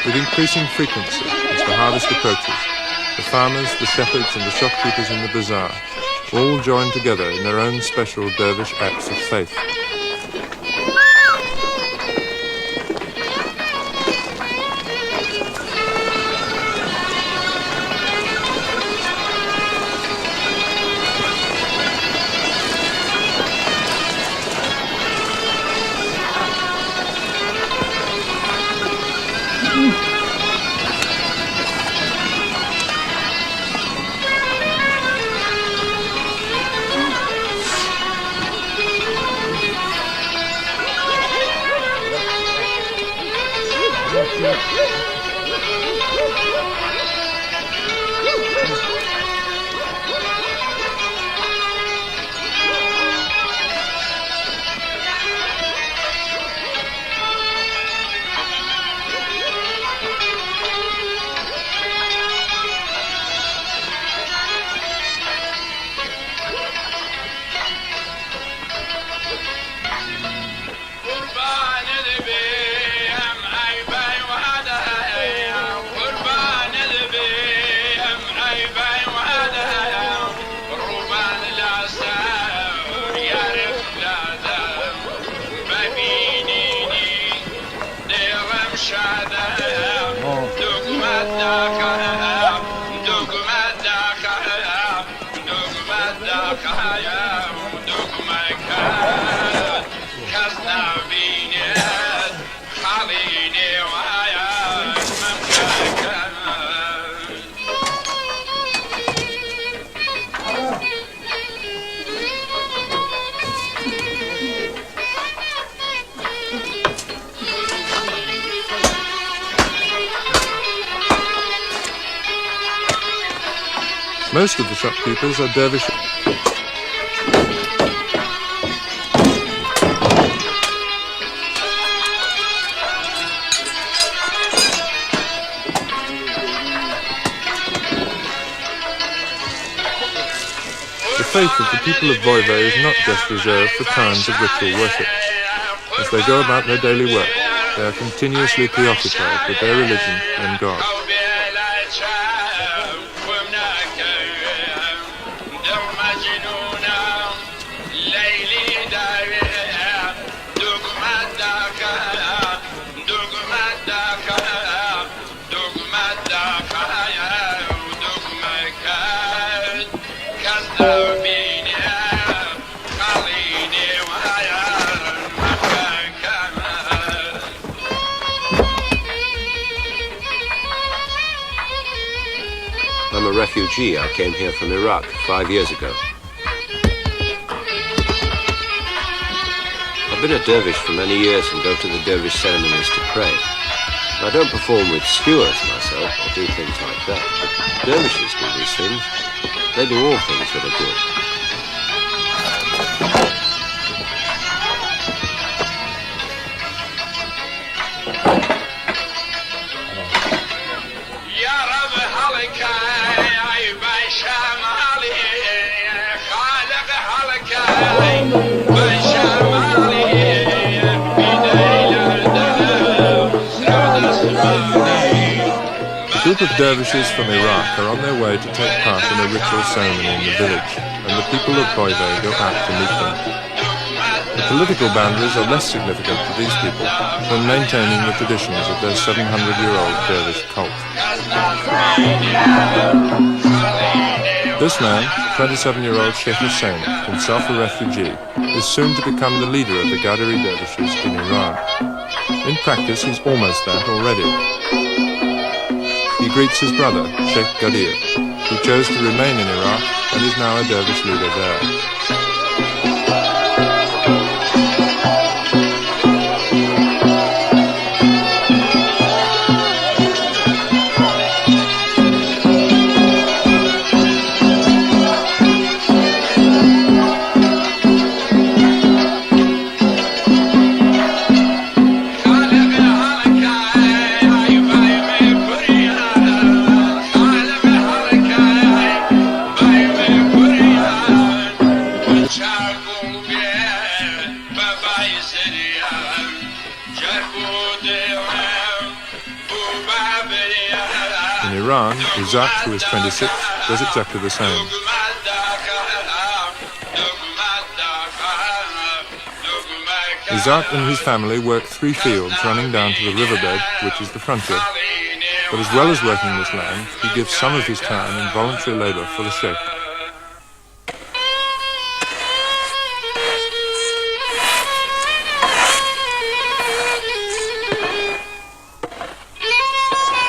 With increasing frequency, as the harvest approaches, the farmers, the shepherds and the shopkeepers in the bazaar all join together in their own special dervish acts of faith. Most of the shopkeepers are dervishes. The faith of the people of Voive is not just reserved for times of ritual worship. As they go about their daily work, they are continuously preoccupied with their religion and God. I'm a refugee. I came here from Iraq 5 years ago. I've been a dervish for many years and go to the dervish ceremonies to pray. I don't perform with skewers myself or do things like that, but dervishes do these things. They do all things that are good. A group of dervishes from Iraq are on their way to take part in a ritual ceremony in the village, and the people of Voive go out to meet them. The political boundaries are less significant to these people than maintaining the traditions of their 700-year-old dervish cult. This man, 27-year-old Sheikh Hussein, himself a refugee, is soon to become the leader of the Qadiri dervishes in Iran. In practice, he's almost that already. He greets his brother, Sheikh Qadir, who chose to remain in Iraq and is now a dervish leader there. In Iran, Isaac, who is 26, does exactly the same. Isaac and his family work 3 fields running down to the riverbed, which is the frontier. But as well as working this land, he gives some of his time in voluntary labor for the sheikh.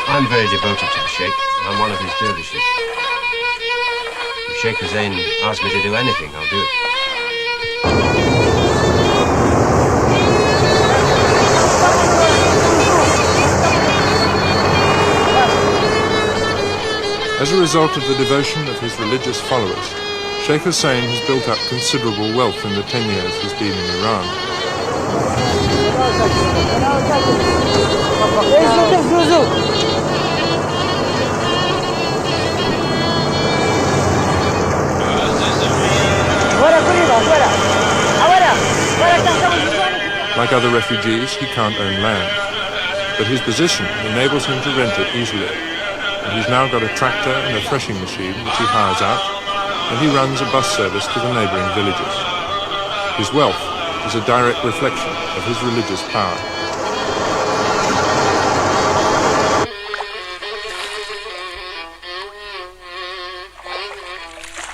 I'm very devoted to the sheikh. I'm one of his dervishes. If Sheikh Hussein asks me to do anything, I'll do it. As a result of the devotion of his religious followers, Sheikh Hussein has built up considerable wealth in the 10 years he's been in Iran. Like other refugees, he can't own land, but his position enables him to rent it easily. And he's now got a tractor and a threshing machine which he hires out, and he runs a bus service to the neighbouring villages. His wealth is a direct reflection of his religious power.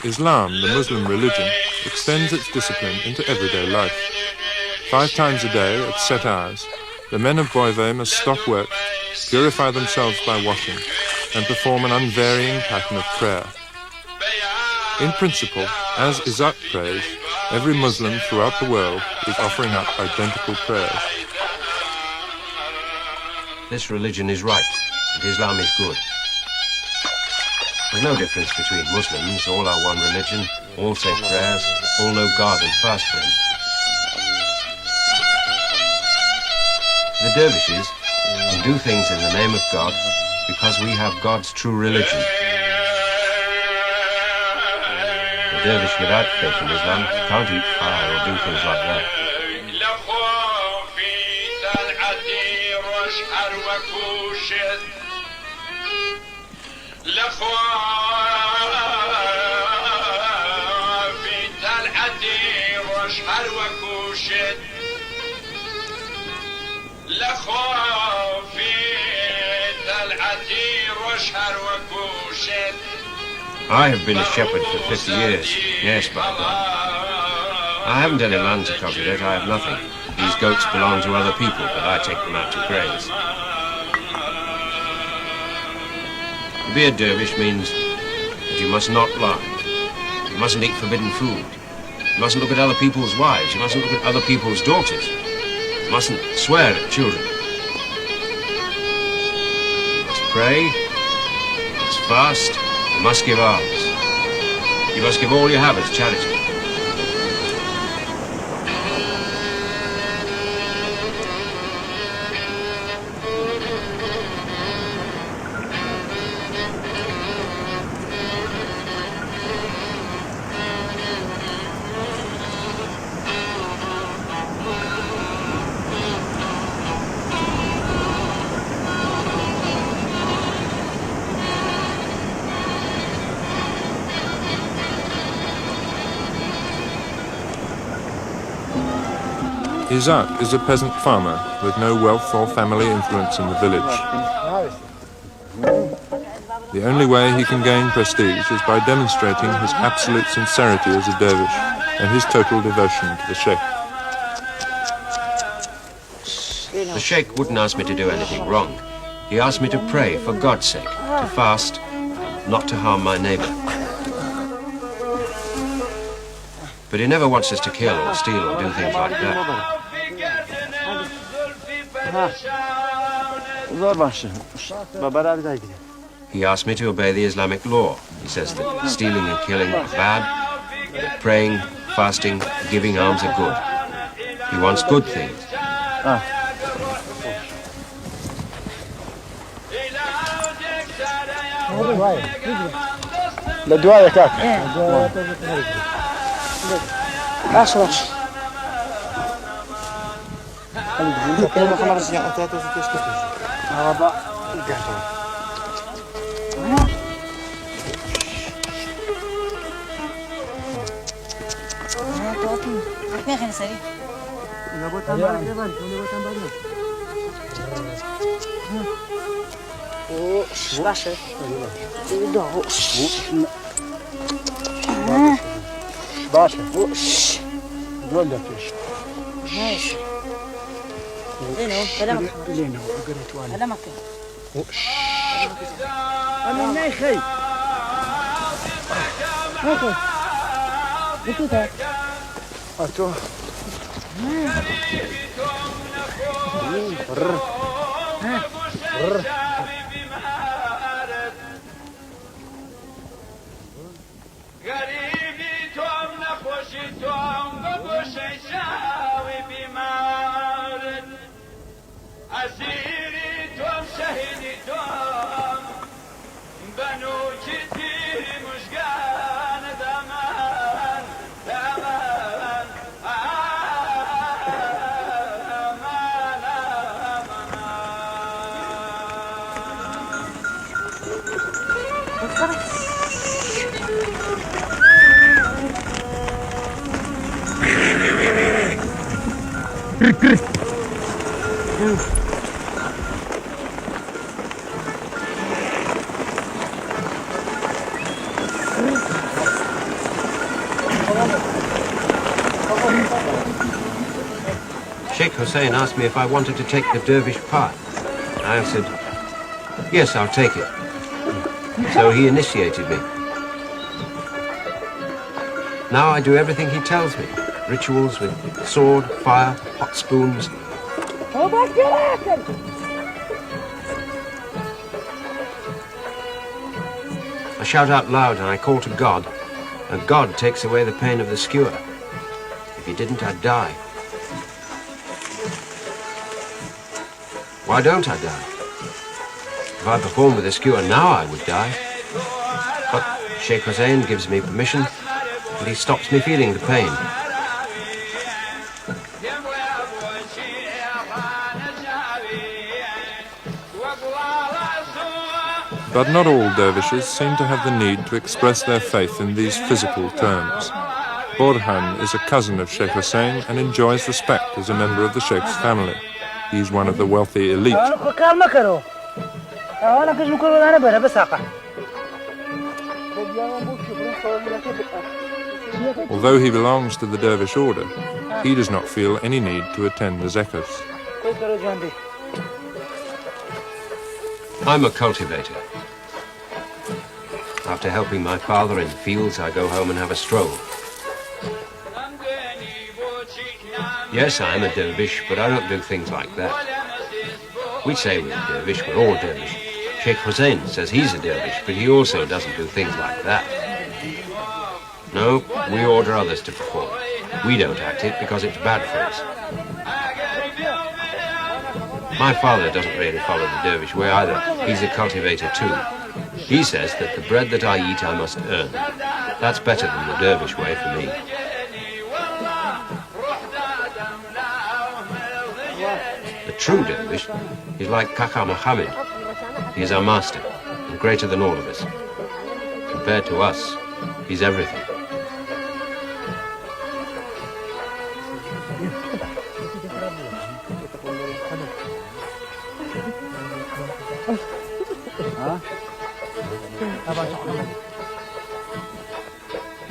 Islam, the Muslim religion, extends its discipline into everyday life. 5 times a day at set hours, the men of Boivay must stop work, purify themselves by washing, and perform an unvarying pattern of prayer. In principle, as Isaac prays, every Muslim throughout the world is offering up identical prayers. This religion is right, and Islam is good. There's no difference between Muslims, all are one religion, all say prayers, all know God and fast for him. The dervishes can do things in the name of God because we have God's true religion. The dervish without faith in Islam can't eat fire or do things like that. I have been a shepherd for 50 years. Yes, by God. I haven't any land to cultivate. I have nothing. These goats belong to other people, but I take them out to graze. To be a dervish means that you must not lie. You mustn't eat forbidden food. You mustn't look at other people's wives. You mustn't look at other people's daughters. You mustn't swear at children. You must pray. You must fast. You must give alms. You must give all you have as charity. Isaac is a peasant farmer with no wealth or family influence in the village. The only way he can gain prestige is by demonstrating his absolute sincerity as a dervish and his total devotion to the sheikh. The sheikh wouldn't ask me to do anything wrong. He asked me to pray for God's sake, to fast, not to harm my neighbor. But he never wants us to kill or steal or do things like that. He asked me to obey the Islamic law. He says that stealing and killing are bad, and that praying, fasting, giving alms are good. He wants good things. باشه دول ده پیش ماشي لينو كلامك لينو قريت وانا كلامك انا ما خي اوكي بتوتا اتو Sheikh Hussein asked me if I wanted to take the dervish path. I answered, yes, I'll take it. So he initiated me. Now I do everything he tells me. Rituals with sword, fire, hot spoons. I shout out loud and I call to God, and God takes away the pain of the skewer. If he didn't, I'd die. Why don't I die? If I perform with a skewer now, I would die. But Sheikh Hussein gives me permission, and he stops me feeling the pain. But not all dervishes seem to have the need to express their faith in these physical terms. Borhan is a cousin of Sheikh Hussein and enjoys respect as a member of the Sheikh's family. He's one of the wealthy elite. Although he belongs to the dervish order, he does not feel any need to attend the zekas. I'm a cultivator. After helping my father in the fields, I go home and have a stroll. Yes, I'm a dervish, but I don't do things like that. We say we're dervish, we're all dervish. Sheikh Hussein says he's a dervish, but he also doesn't do things like that. No, we order others to perform. We don't act it because it's bad for us. My father doesn't really follow the dervish way either. He's a cultivator too. He says that the bread that I eat I must earn. That's better than the dervish way for me. The true dervish is like Kaka Muhammad. He is our master and greater than all of us. Compared to us, he's everything.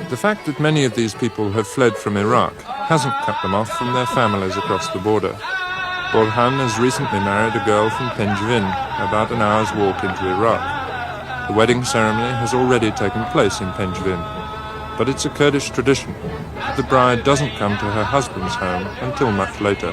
The fact that many of these people have fled from Iraq hasn't cut them off from their families across the border. Borhan has recently married a girl from Pēnjوێن, about an hour's walk into Iraq. The wedding ceremony has already taken place in Pēnjوێن, but it's a Kurdish tradition. The bride doesn't come to her husband's home until much later.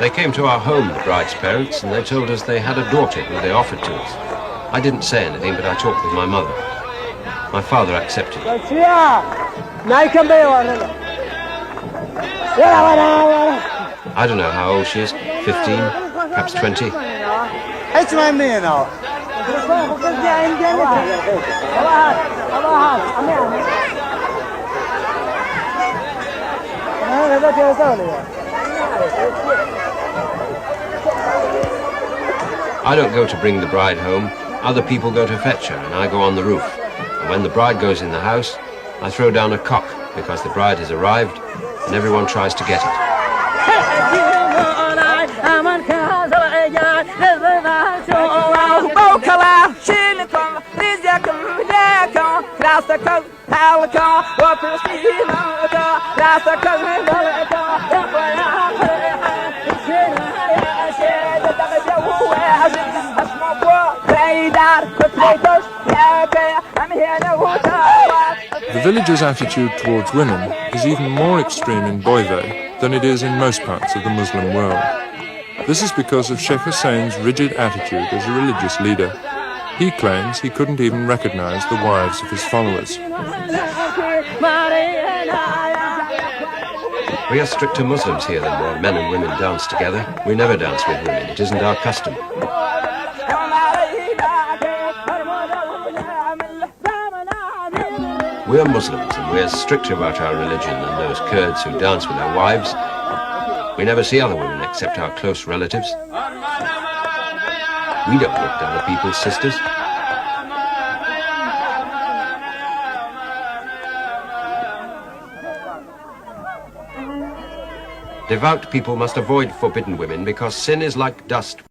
They came to our home, the bride's parents, and they told us they had a daughter who they offered to us. I didn't say anything, but I talked with my mother. My father accepted it. I don't know how old she is, 15, perhaps 20. It's my man now. I don't go to bring the bride home. Other people go to fetch her, and I go on the roof. And when the bride goes in the house, I throw down a cock because the bride has arrived, and everyone tries to get it. The village's attitude towards women is even more extreme in Boyve than it is in most parts of the Muslim world. This is because of Sheikh Hussein's rigid attitude as a religious leader. He claims he couldn't even recognize the wives of his followers. We are stricter Muslims here than where men and women dance together. We never dance with women. It isn't our custom. We are Muslims, and we are stricter about our religion than those Kurds who dance with their wives. We never see other women except our close relatives. We don't look down at people's sisters. Devout people must avoid forbidden women because sin is like dust.